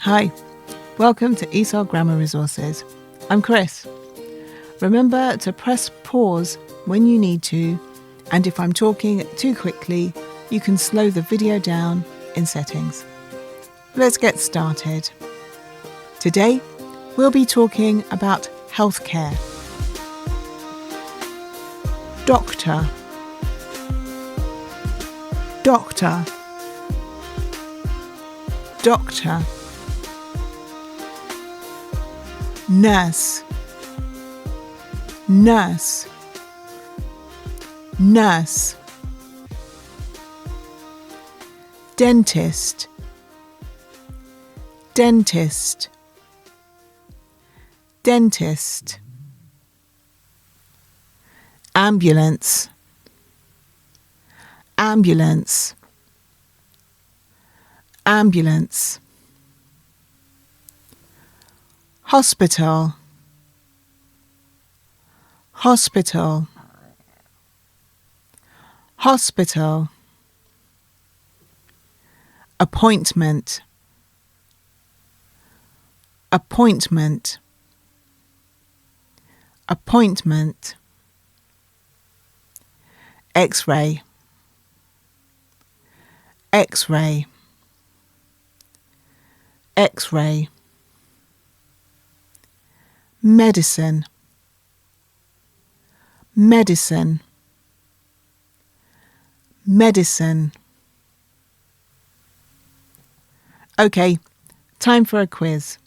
Hi, welcome to ESOL Grammar Resources. I'm Chris. Remember to press pause when you need to, and if I'm talking too quickly, you can slow the video down in settings. Let's get started. Today, we'll be talking about healthcare. Doctor. Doctor. Doctor. Nurse. Nurse. Nurse. Dentist. Dentist. Dentist. Ambulance. Ambulance. Ambulance. Hospital. Hospital. Hospital. Appointment. Appointment. Appointment. X-ray. X-ray. X-ray. Medicine. Medicine. Medicine. Okay, time for a quiz.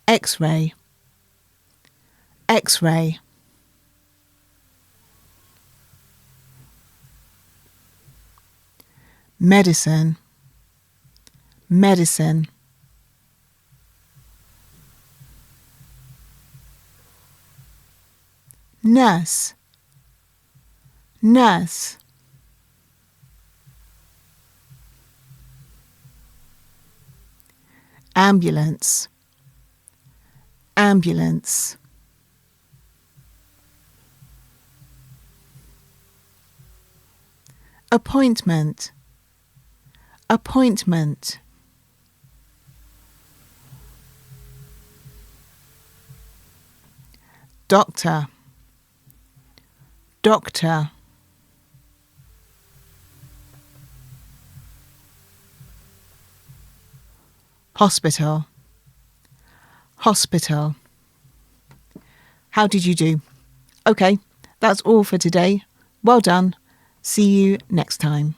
X-ray. X-ray. Medicine. Medicine. Nurse. Nurse. Ambulance. Ambulance. Appointment. Appointment. Doctor. Doctor. Hospital. Hospital. How did you do? Okay, that's all for today. Well done. See you next time.